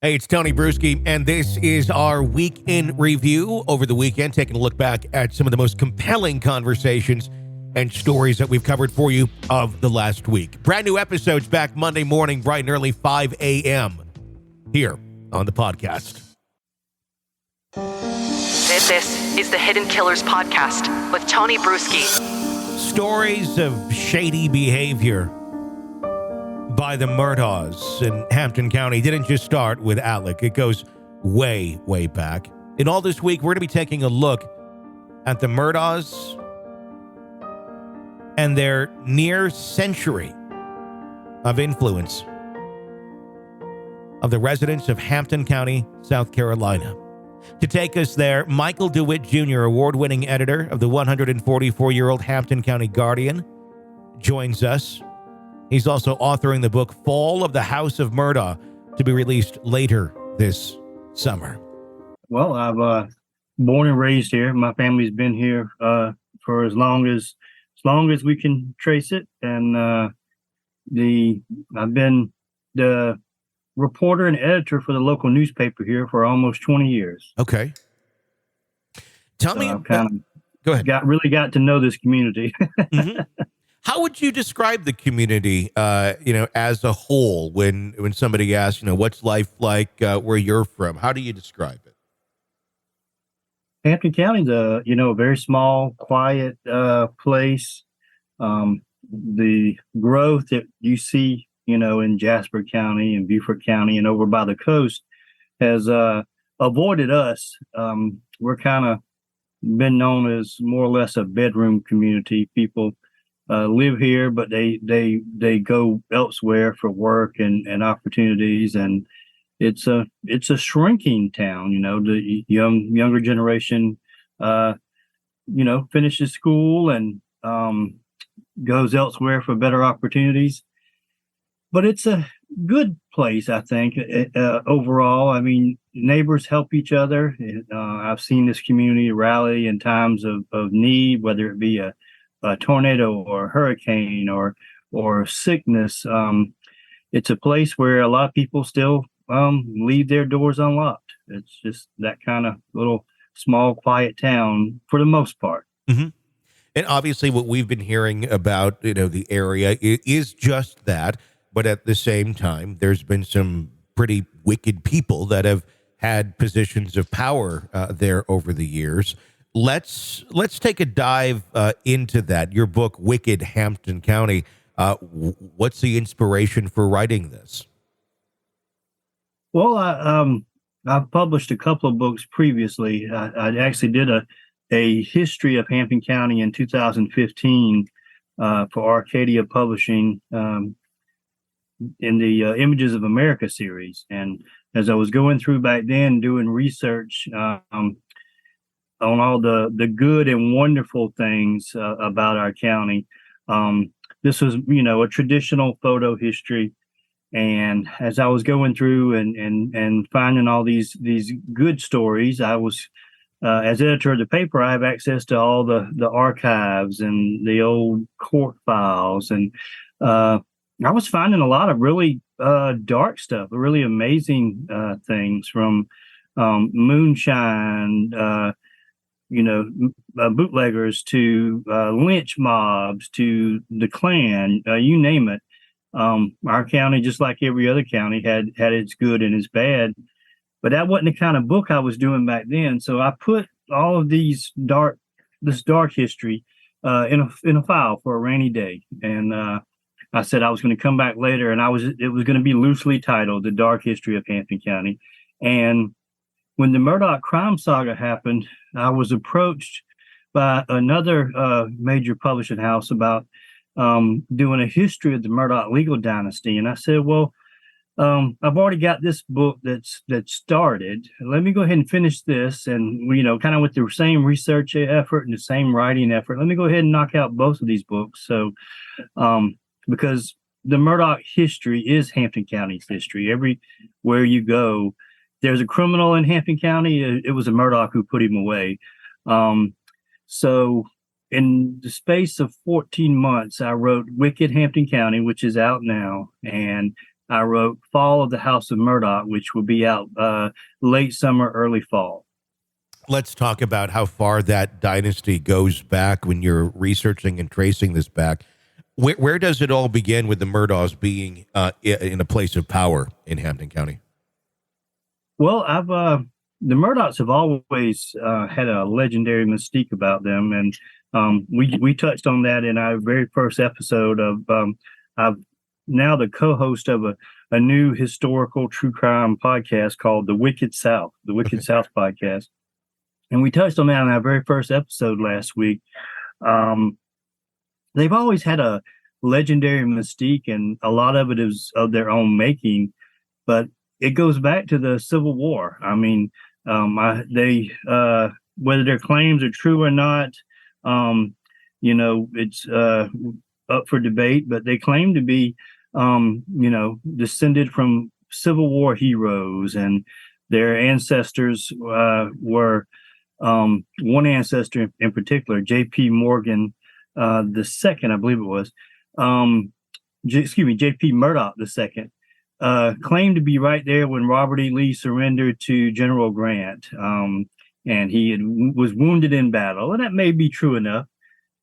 Hey, it's Tony Brueski, and this is our week in review over the weekend, taking a look back at some of the most compelling conversations and stories that we've covered for you of the last week. Brand new episodes back Monday morning, bright and early, 5 a.m. here on the podcast. This is the Hidden Killers Podcast with Tony Brueski. Stories of shady behavior by the Murdaughs in Hampton County didn't just start with Alec. It goes way, way back. In all this week, we're going to be taking a look at the Murdaughs and their near century of influence of the residents of Hampton County, South Carolina. To take us there, Michael DeWitt Jr., award-winning editor of the 144-year-old Hampton County Guardian, joins us. He's also authoring the book Fall of the House of Murdaugh, to be released later this summer. Well, I've born and raised here. My family's been here for as long as we can trace it, and I've been the reporter and editor for the local newspaper here for almost 20 years. Okay. Tell me. Go ahead. Got to know this community. Mm-hmm. How would you describe the community, as a whole? When somebody asks, what's life like where you're from? How do you describe it? Hampton County's a very small, quiet place. The growth that you see, in Jasper County and Beaufort County and over by the coast has avoided us. We're kind of been known as more or less a bedroom community. People live here, but they go elsewhere for work and opportunities, and it's a shrinking town. The younger generation, finishes school and goes elsewhere for better opportunities. But it's a good place, I think, overall. I mean, neighbors help each other. I've seen this community rally in times of need, whether it be a tornado or a hurricane or sickness. It's a place where a lot of people still leave their doors unlocked. It's just that kind of little small, quiet town for the most part. Mm-hmm. And obviously what we've been hearing about, the area is just that. But at the same time, there's been some pretty wicked people that have had positions of power there over the years. Let's take a dive into that. Your book, Wicked Hampton County. What's the inspiration for writing this? Well, I've published a couple of books previously. I actually did a history of Hampton County in 2015 for Arcadia Publishing in the Images of America series. And as I was going through back then, doing research on all the good and wonderful things about our county. This was, a traditional photo history. And as I was going through and finding all these good stories, I was, as editor of the paper, I have access to all the archives and the old court files. And I was finding a lot of really dark stuff, really amazing things, from moonshine, bootleggers to lynch mobs to the Klan, you name it. Our county, just like every other county, had its good and its bad, but that wasn't the kind of book I was doing back then. So I put all of this dark history in a file for a rainy day, and I said I was going to come back later, and it was going to be loosely titled "The Dark History of Hampton County." And when the Murdaugh crime saga happened, I was approached by another major publishing house about doing a history of the Murdaugh legal dynasty. And I said, well, I've already got this book that's started. Let me go ahead and finish this. And, kind of with the same research effort and the same writing effort, let me go ahead and knock out both of these books. So, because the Murdaugh history is Hampton County's history. Everywhere you go, there's a criminal in Hampton County. It was a Murdaugh who put him away. So in the space of 14 months, I wrote Wicked Hampton County, which is out now. And I wrote Fall of the House of Murdaugh, which will be out late summer, early fall. Let's talk about how far that dynasty goes back when you're researching and tracing this back. Where does it all begin with the Murdaughs being in a place of power in Hampton County? Well, the Murdaughs have always had a legendary mystique about them, and we touched on that in our very first episode of. I'm now the co-host of a new historical true crime podcast called The Wicked South podcast, and we touched on that in our very first episode last week. They've always had a legendary mystique, and a lot of it is of their own making, but it goes back to the Civil War. I mean, whether their claims are true or not, it's up for debate, but they claim to be, descended from Civil War heroes, and their ancestors were one ancestor in particular, J.P. Morgan the second, I believe it was, J.P. Murdaugh the second. Claimed to be right there when Robert E. Lee surrendered to General Grant, and he was wounded in battle, and that may be true enough.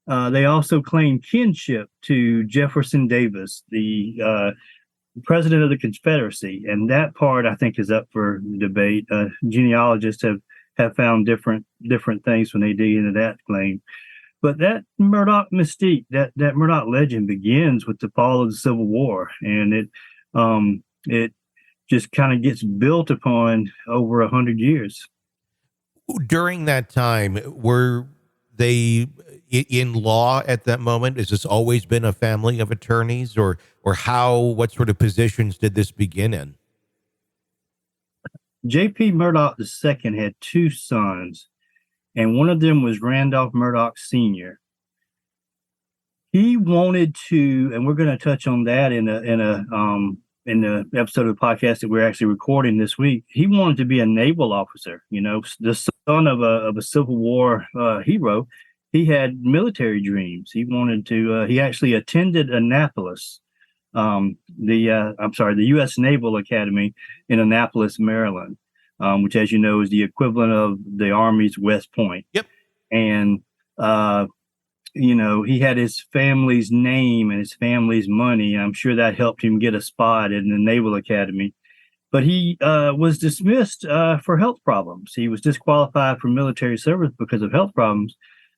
They also claim kinship to Jefferson Davis, the president of the Confederacy, and that part I think is up for debate. Genealogists have found different things when they dig into that claim. But that Murdaugh mystique, that Murdaugh legend begins with the fall of the Civil War, and it just kind of gets built upon over 100 years. During that time, were they in law at that moment? Has this always been a family of attorneys, or what sort of positions did this begin in? J.P. Murdaugh II had two sons, and one of them was Randolph Murdaugh Sr. He wanted to, and we're going to touch on that in the episode of the podcast that we're actually recording this week. He wanted to be a naval officer, the son of a Civil War hero. He had military dreams. He wanted to, he actually attended Annapolis, the U.S. Naval Academy in Annapolis, Maryland, which, as you know, is the equivalent of the Army's West Point. Yep. And, he had his family's name and his family's money. And I'm sure that helped him get a spot in the Naval Academy. But he was dismissed for health problems. He was disqualified from military service because of health problems.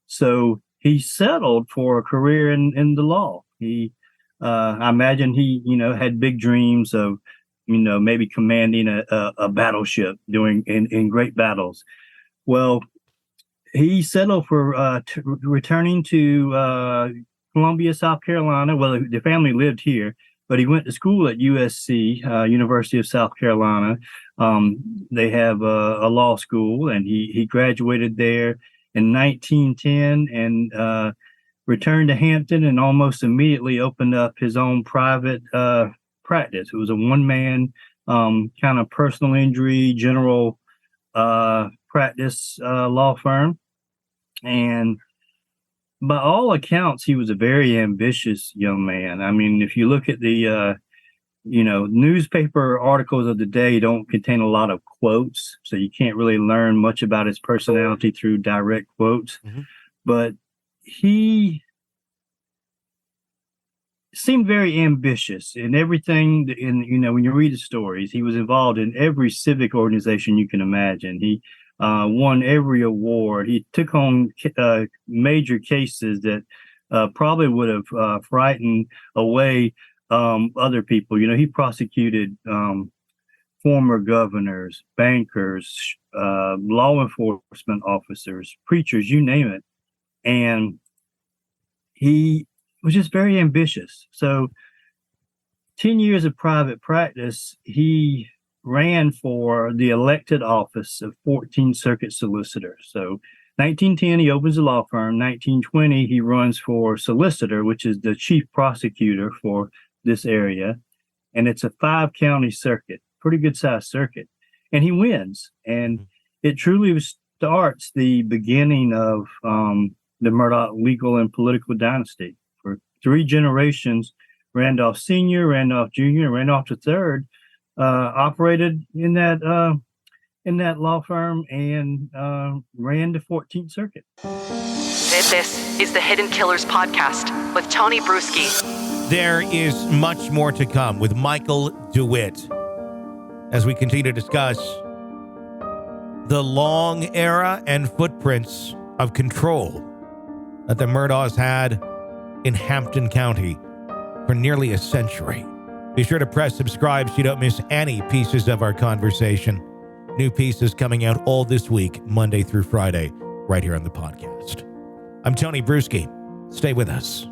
So he settled for a career in the law. I imagine he, had big dreams of, maybe commanding a battleship in great battles. Well, he settled for returning to Columbia, South Carolina. Well, the family lived here, but he went to school at USC, University of South Carolina. They have a law school, and he graduated there in 1910 and returned to Hampton and almost immediately opened up his own private practice. It was a one-man kind of personal injury general practice law firm. And by all accounts, he was a very ambitious young man. I mean, if you look at the, newspaper articles of the day don't contain a lot of quotes, so you can't really learn much about his personality through direct quotes. Mm-hmm. But he seemed very ambitious in everything. When you read the stories, he was involved in every civic organization you can imagine. He won every award. He took on major cases that probably would have frightened away other people. He prosecuted former governors, bankers, law enforcement officers, preachers, you name it. And he was just very ambitious. So 10 years of private practice, he ran for the elected office of 14th Circuit Solicitor. So 1910, he opens a law firm. 1920, he runs for solicitor, which is the chief prosecutor for this area. And it's a 5-county circuit, pretty good sized circuit. And he wins. And it truly starts the beginning of the Murdaugh legal and political dynasty. For 3 generations, Randolph Sr., Randolph Jr., and Randolph III operated in that law firm and ran the 14th Circuit. This is the Hidden Killers podcast with Tony Brueski. There is much more to come with Michael DeWitt as we continue to discuss the long era and footprints of control that the Murdaughs had in Hampton County for nearly a century. Be sure to press subscribe so you don't miss any pieces of our conversation. New pieces coming out all this week, Monday through Friday, right here on the podcast. I'm Tony Brueski. Stay with us.